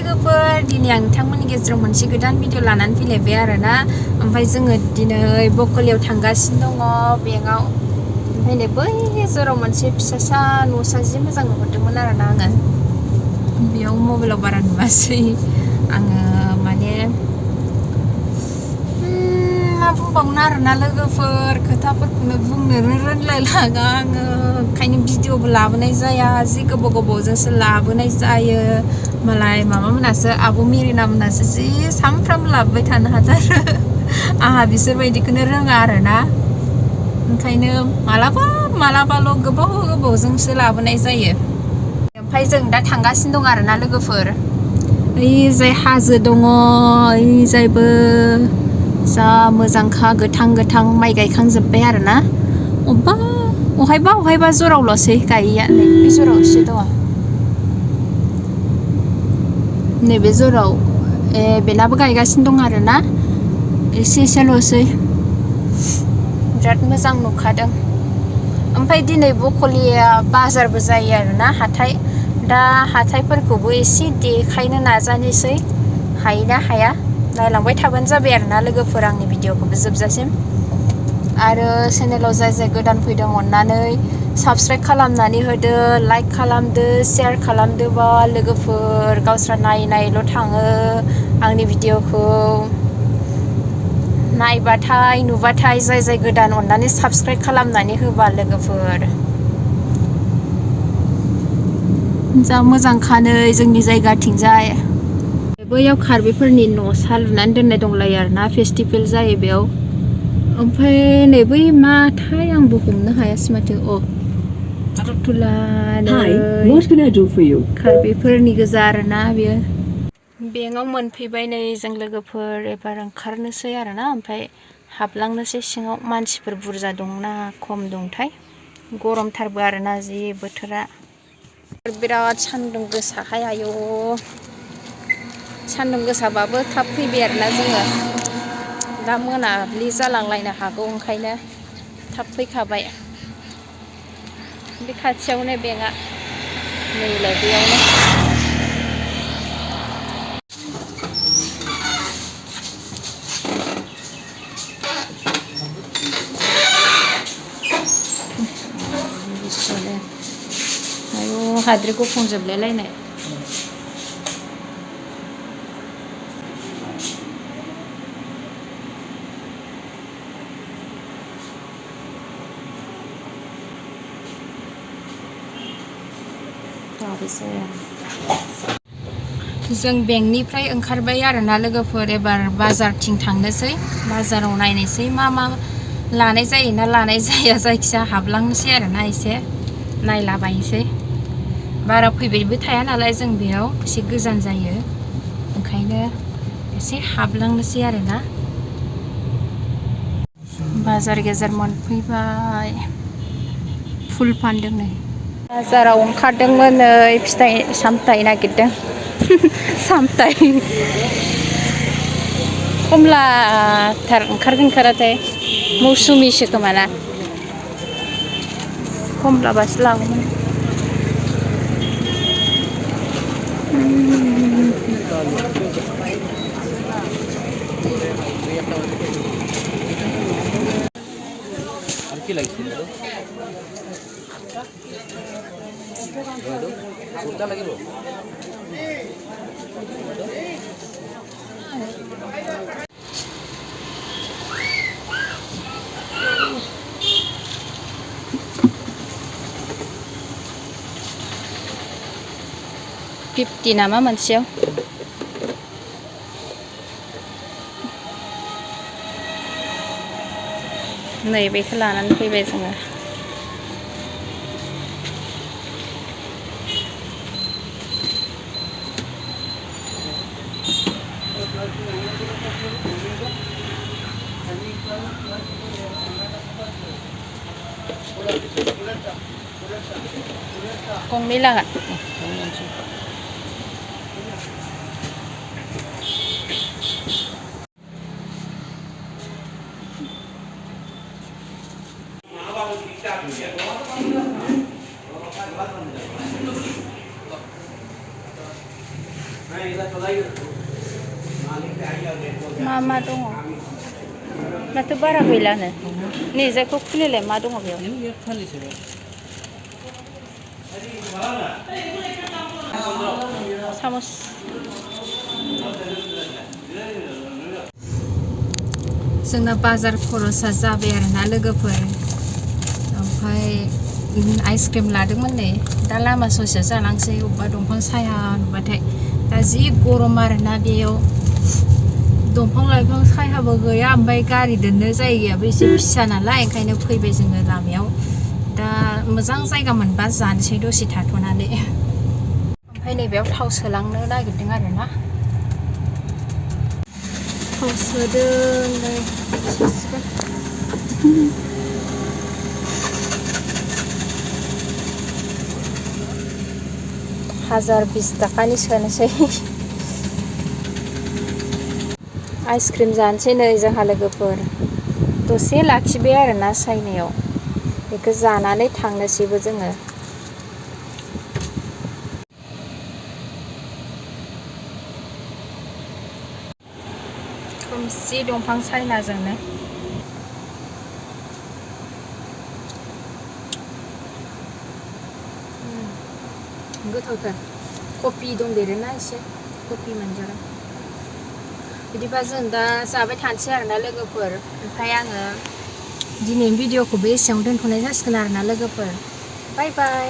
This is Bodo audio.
लोगोफोर दिनै आं नोंथांमोननि गेजेराव मोनसे गोदान भिडिअ लानानै फैलायबाय आरोना ओमफ्राय जोङो दिनै बकलियाव थांगासिनो दङ बेंकआव ओमफ्राय नै बै गेजेराव मोनसे फिसासा न'सा जि मोजां नुहुरदोंमोन आरोना आङो बेयाव मबाइलाव बारा नुवासै आङो माने मा बुंबावनो आरोना लोगोफोर खोथाफोरखौनो बुंनोनो रोंलायलाङा आङो ओंखायनो भिडिअबो लाबोनाय जाया जि गोबाव गोबावजोंसो लाबोनाय जायो मालाय माबा मोनासो आब' मेरिना मोनासो जि सानफ्रामबो लाबोबाय थानो हाथारो आंहा बिसोरबायदिखौनो रोङा आरोना ओंखायनो मालाबाल' गोबाव गोबावजोंसो लाबोनाय जायो ओमफ्राय जों दा थांगासिनो दं आरोना लोगोफोर ओइजाय हाजो दङ ओइजायबो जा मोजांखा गोथां गोथां माइ गायखांजोब्बाय आरोना अहायबा जरावल'सै गायैया नैबे जरावसो दङ नैबे जराव बेनाबो गायगासिनो दं आरोना एसेल'सै बिराद मोजां नुखादों ओमफ्राय दिनै बकलिया बाजारबो जायो आरोना हाथाय दा हाथायफोरखौबो एसे देखायनो नाजानोसै हायोना हाया नायलांबाय थाबानो जाबाय आरोना लोगोफोर आंनि भिडिअखौबो जोबजासिम आरो चेनेलाव जाय गोदान फैदों अननानै साबस्क्राइब खालामनानै होदो लाइक खालामदो शेयार खालामदो बा लोगोफोर गावस्रा नायनायल' थाङो आंनि भिडिअखौ नायबाथाय नुबाथाय जाय गोदान अननानै साबस्क्राइब खालामनानै होबा लोगोफोर जा मोजांखानै जोंनि जायगाथिंजाय बैयाव कार्बिफोरनि न'सा लुनानै दोननाय दंलायो आरोना फेस्टिभेल जायो बेयाव ओमफ्राय नै बै माथाय आंबो हमनो हायासै माथो कार्बिफोरनि गोजा आरोना बेयो बेंकआव मोनफैबाय नै जों लोगोफोर एबार ओंखारनोसै आरोना ओमफ्राय हाबलांनोसै सिङाव मानसिफोर बुरजा दंना खम दंथाय गरमथारबो आरोना जि बोथोरा बिराद सान्दुं गोसाहाय आयौ सान्दुं गोसाबाबो थाब फैबाय आरोना जोङो दा मोनाब्लि जालांलायनो हागौ ओंखायनो थाब फैखाबाय बे खाथियावनो बेंकआ नैलाय बेयावनो आयौ हाद्रि गुफुंजोबलायलायनाय जों बेंकनिफ्राय ओंखारबाय आरोना लोगोफोर एबार बाजारथिं थांनोसै बाजाराव नायनोसै मा लानाय जायो ना लानाय जाया जायखिजाया हाबलांनोसै आरोना एसे नायलाबायनोसै बारा फैबायबो थाया नालाय जों बेयाव एसे गोजान जायो ओंखायनो एसे हाबलांनोसै आरोना बाजार गेजेर मोनफैबाय फुल फानदों नै बाजाराव ओंखारदोंमोन नै फिथाइ सामथाइ नागिरदों सामथाइ खमलाथार ओंखारगोनथाय मौसुमिसो खोमा ना खमलाबासो लागौमोन $50 नामा मोनसेयाव नै बेखौ लानानै फैबाय जोङो गंनै लागोन मा दङ माथो बारा गैलानो नै जायखौ खुलिलाय मा दङ बेयाव सामस जोंना बाजार खरसा जाबाय आरोना लोगोफोर ओमफ्राय आइसक्रिम लादोंमोन नै दा लामा ससेयाव जालांसै अबेबा दंफां साया नुबाथाय दा जि गरम आरोना बेयाव दंफां लाइफां सायाबो गैया ओमफ्राय गारि दोननो जायगायाबो एसे फिसा नालाय ओंखायनो फैबाय जोङो लामायाव दा मोजां जायगा मोनबा जानोसै दसे थाथ'नानै ओमफ्राय नैबेयाव थाव सोलांनो नागिरदों आरोना थाव सोदों नै सोसिगोन $120 सोनोसै आइसक्रिम जानोसै नै जोंहा लोगोफोर दसे लाखिबाय आरोना सायनायाव बेखौ जानानै थांनोसैबो जोङो खोमसि दंफां सायनाजोंनो गोथावथार कफि दंदेरोना एसे कफि मोनजादों बिदिबा जों दा जाबाय थानोसै आरोना लोगोफोर ओमफ्राय आङो दिनैनि भिडिअखौबो एसेयावनो दोनथ'नाय जासिगोन आरोना लोगोफोर बाय बाय